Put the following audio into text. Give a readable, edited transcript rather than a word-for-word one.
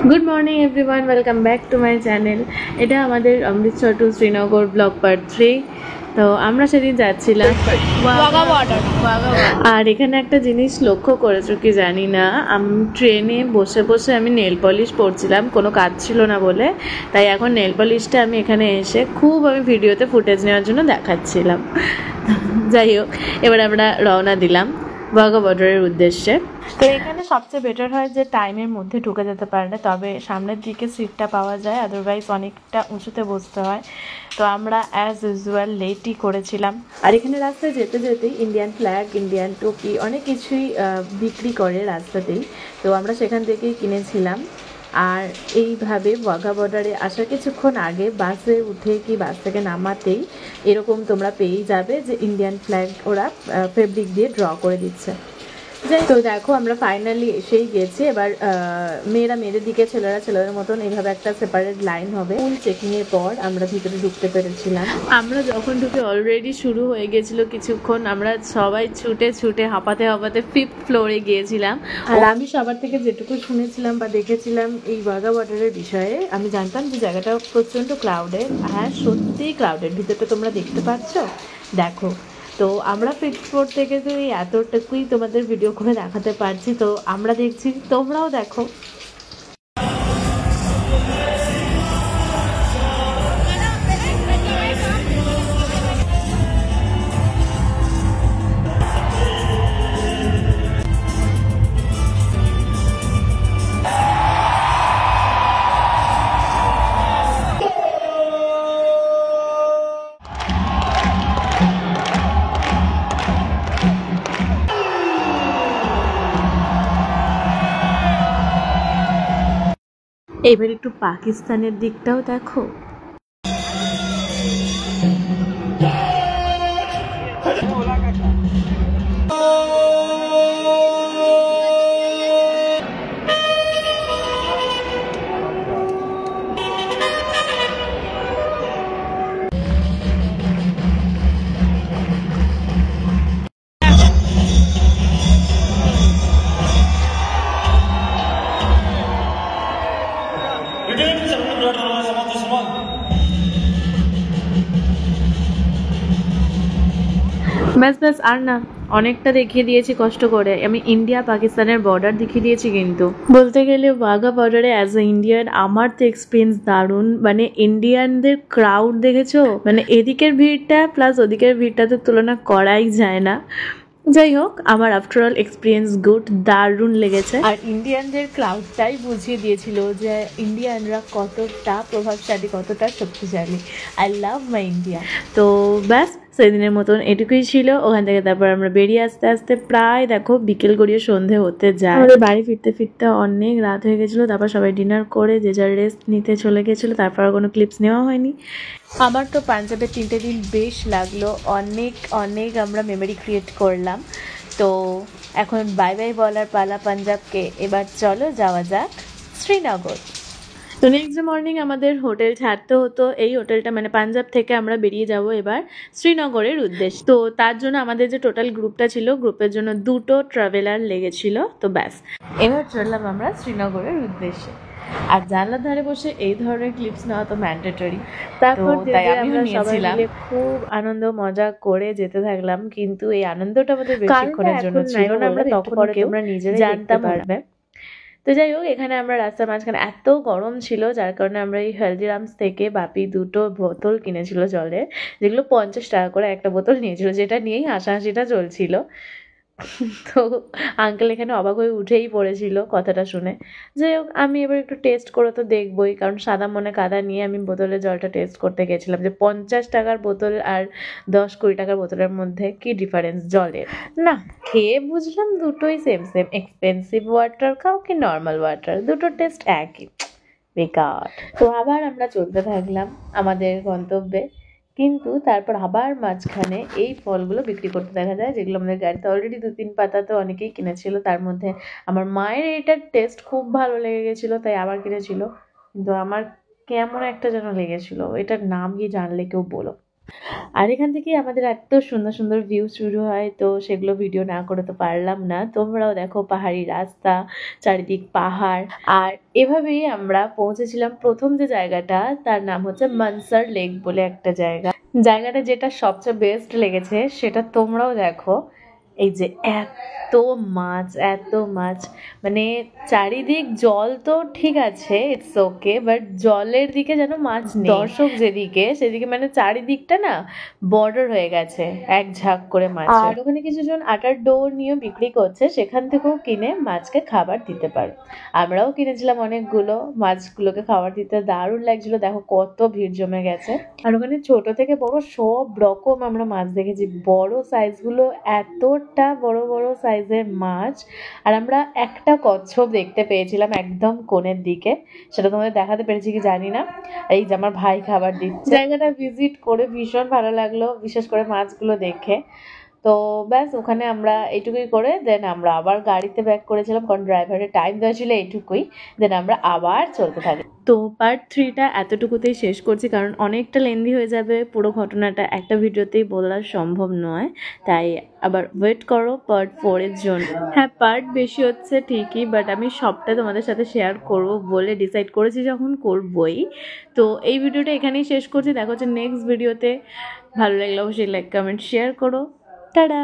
Good morning everyone, welcome back to my channel. এটা আমাদের Amritsar to Srinagar blog part 3। তো আমরা সেদিন যাচ্ছিলাম আর এখানে একটা জিনিস লক্ষ্য করেছো কি জানি না, আমি ট্রেনে বসে বসে আমি নেল পলিশ পরছিলাম, কোনো কাজ ছিল না বলে। তাই এখন নেল পলিশটা আমি এখানে এসে আমি ভিডিওতে ফুটেজ নেওয়ার জন্য দেখাচ্ছিলাম। যাই হোক, এবার আমরা রওনা দিলাম ওয়াঘা বর্ডারের উদ্দেশ্যে। তো এখানে সবচেয়ে বেটার হয় যে টাইমের মধ্যে ঢুকে যেতে পারলে তবে সামনের দিকে সিটটা পাওয়া যায়, আদারওয়াইজ অনেকটা উঁচুতে বসতে হয়। তো আমরা অ্যাজ ইউজুয়াল লেটই করেছিলাম। আর এখানে রাস্তায় যেতে যেতেই ইন্ডিয়ান ফ্ল্যাগ, ইন্ডিয়ান টুপি অনেক কিছুই বিক্রি করে রাস্তাতেই। তো আমরা সেখান থেকেই কিনেছিলাম। আর এইভাবে ওয়াঘা বর্ডারে আসার কিছুক্ষণ আগে বাসে উঠে কি বাস থেকে নামাতেই এরকম তোমরা পেয়েই যাবে যে ইন্ডিয়ান ফ্ল্যাগ ওরা ফেব্রিক দিয়ে ড্র করে দিচ্ছে। যাই তো দেখো, আমরা ফাইনালি এসেই গেছি। এবার মেয়েরা মেয়েদের দিকে, ছেলেরা ছেলেদের মতন এইভাবে একটা সেপারেট লাইন হবে। ফুল চেকিং এর পর আমরা ভিতরে ঢুকতে পেরেছিলাম। আমরা যখন ঢুকে অলরেডি শুরু হয়ে গেছিল কিছুক্ষণ, আমরা সবাই ছুটে ছুটে হাঁপাতে হাঁপাতে 5th ফ্লোরে গিয়েছিলাম। আর আমি সবার থেকে যেটুকু শুনেছিলাম বা দেখেছিলাম এই ওয়াঘা বর্ডারের বিষয়ে, আমি জানতাম যে জায়গাটা প্রচণ্ড ক্লাউডেড। হ্যাঁ, সত্যিই ক্লাউডেড। ভিতরটা তোমরা দেখতে পাচ্ছ, দেখো। তো আমরা 5th ফ্লোর থেকে তো এই এতটুকুই তোমাদের ভিডিও করে দেখাতে পারছি। তো আমরা দেখছি, তোমরাও দেখো। এবার একটু পাকিস্তানের দিকটাও দেখো। ব্যাস ব্যাস, আর না, অনেকটা দেখিয়ে দিয়েছি কষ্ট করে। আমি ইন্ডিয়া পাকিস্তানের বর্ডার দেখিয়ে দিয়েছি, কিন্তু বলতে গেলে ওয়াঘা বর্ডারে অ্যাজ এ ইন্ডিয়ান আমার তো এক্সপিরিয়েন্স দারুণ। মানে ইন্ডিয়ানদের ক্রাউড দেখেছো, মানে এদিকের ভিড়টা প্লাস ওদিকের ভিড়টাতে তুলনা করাই যায় না। যাই হোক, আমার আফটারঅল এক্সপিরিয়েন্স গুড, দারুণ লেগেছে। আর ইন্ডিয়ানদের ক্রাউডটাই বুঝিয়ে দিয়েছিল যে ইন্ডিয়ানরা কতটা প্রভাবশালী, কতটা শক্তিশালী। I love my India. তো ব্যাস, সেদিনের মতন এটুকুই ছিল। ওখান থেকে তারপর আমরা বেরিয়ে আস্তে আস্তে প্রায় দেখো বিকেল গড়িয়ে সন্ধে হতে যায়। আমাদের বাড়ি ফিরতে ফিরতে অনেক রাত হয়ে গেছিলো। তারপর সবাই ডিনার করে যে যার রেস্ট নিতে চলে গেছিলো। তারপর কোনো ক্লিপস নেওয়া হয়নি। আমার তো পাঞ্জাবের 3টে দিন বেশ লাগলো, অনেক অনেক আমরা মেমোরি ক্রিয়েট করলাম। তো এখন বাই বাই বলার পালা পাঞ্জাবকে। এবার চলো যাওয়া যাক শ্রীনগর। তো নেক্সট মর্নিং আমাদের হোটেল ছাড়তে হতো। এই হোটেলটা মানে পাঞ্জাব থেকে আমরা বেরিয়ে যাব এবার শ্রীনগরের উদ্দেশ্যে। তো তার জন্য আমাদের যে টোটাল গ্রুপটা ছিল, গ্রুপের জন্য 2টো ট্রাভেলার লেগেছিল। তো ব্যাস, এবার চললাম আমরা শ্রীনগরের উদ্দেশ্যে। আর জানলার ধারে বসে এই ধরনের ক্লিপস নেওয়া তো ম্যান্ডেটরি। তারপর তাই আমিও নিয়েছিলাম। খুব আনন্দ মজা করে যেতে থাকলাম, কিন্তু এই আনন্দটা আমাদের বেশিক্ষণের জন্য ছিল না। আমরা তখন তোমরা নিজেরাই জানতে পারবে। তো যাই হোক, এখানে আমরা রাস্তার মাঝখানে এত গরম ছিল, যার কারণে আমরা এই হলদিরামস থেকে বাপি 2টো বোতল কিনেছিল জলের, যেগুলো 50 টাকা করে একটা বোতল নিয়েছিল, যেটা নিয়েই হাসাহাসিটা চলছিল। তো আঙ্কেল এখানে অবাক হয়ে উঠেই পড়েছিল কথাটা শুনে। যাই হোক, আমি এবার একটু টেস্ট করে তো দেখবই, কারণ সাদা মনে কাদা নিয়ে আমি বোতলের জলটা টেস্ট করতে গেছিলাম যে 50 টাকার বোতল আর 10-20 টাকার বোতলের মধ্যে কি ডিফারেন্স জলের। না, খেয়ে বুঝলাম দুটোই সেম সেম। এক্সপেন্সিভ ওয়াটার খাও কি নর্মাল ওয়াটার, দুটোর টেস্ট একই, বেকার। তো আবার আমরা চলতে থাকলাম আমাদের গন্তব্যে, কিন্তু তারপর আবার মাঝখানে এই ফলগুলো বিক্রি করতে দেখা যায়, যেগুলো আমাদের গাড়িতে অলরেডি 2-3 পাতা তো অনেকেই কিনেছিল। তার মধ্যে আমার মায়ের এটার টেস্ট খুব ভালো লেগে গেছিলো, তাই আবার কিনেছিল। কিন্তু আমার কেমন একটা যেন লেগেছিল, এটার নাম কি জানলে কেউ বলো। আর এখান থেকে আমাদের এত সুন্দর সুন্দর ভিউ শুরু হয়, তো সেগুলো ভিডিও না করে তো পারলাম না। তোমরাও দেখো পাহাড়ি রাস্তা, চারিদিক পাহাড়। আর এভাবেই আমরা পৌঁছেছিলাম প্রথম যে জায়গাটা, তার নাম হচ্ছে মানসার লেক বলে একটা জায়গা। জায়গাটা যেটা সবচেয়ে বেস্ট লেগেছে সেটা তোমরাও দেখো। এই যে এত মাছ, এত মাছ, মানে চারিদিক জল তো ঠিক আছে, ইটস ওকে, বাট জলের দিকে যেন মাছ নেই। দর্শক যেদিকে সেদিকে মানে চারিদিকটা না বর্ডার হয়ে গেছে এক ঝাঁক করে মাছ। আর ওখানে কিছু জন আটার ডো নিয়ে বিক্রি করছে, সেখান থেকেও কিনে মাছকে খাবার দিতে পারো। আমরাও কিনেছিলাম অনেকগুলো, মাছগুলোকে খাবার দিতে দারুণ লাগছিল। দেখো কত ভিড় জমে গেছে। আর ওখানে ছোট থেকে বড় সব রকম আমরা মাছ দেখেছি। বড় সাইজগুলো, এতটা বড় বড় সাইজের মাছ। আর আমরা একটা কচ্ছপ দেখতে পেয়েছিলাম একদম কোণের দিকে, সেটা তোমাদের দেখাতে পেরেছি কি জানি না। এই যে আমার ভাই খাবার দিচ্ছে। জায়গাটা ভিজিট করে ভীষণ ভালো লাগলো, বিশেষ করে মাছগুলো দেখে। তো ব্যাস ওখানে আমরা এইটুকুই করে দেন আমরা আবার গাড়িতে ব্যাক করেছিলাম, কারণ ড্রাইভারের টাইম দেওয়া ছিল এইটুকুই। দেন আমরা আবার চলতে থাকি। তো পার্ট 3টা এতটুকুতেই শেষ করছি, কারণ অনেকটা লেন্দি হয়ে যাবে, পুরো ঘটনাটা একটা ভিডিওতেই বলা সম্ভব নয়। তাই আবার ওয়েট করো পার্ট 4-এর জন্য। হ্যাঁ, পার্ট বেশি হচ্ছে ঠিকই, বাট আমি সবটা তোমাদের সাথে শেয়ার করব বলে ডিসাইড করেছি যখন, করবই। তো এই ভিডিওটা এখানেই শেষ করছি, দেখা হচ্ছে নেক্সট ভিডিওতে। ভালো লাগলে অবশ্যই লাইক, কমেন্ট, শেয়ার করো। টাটা।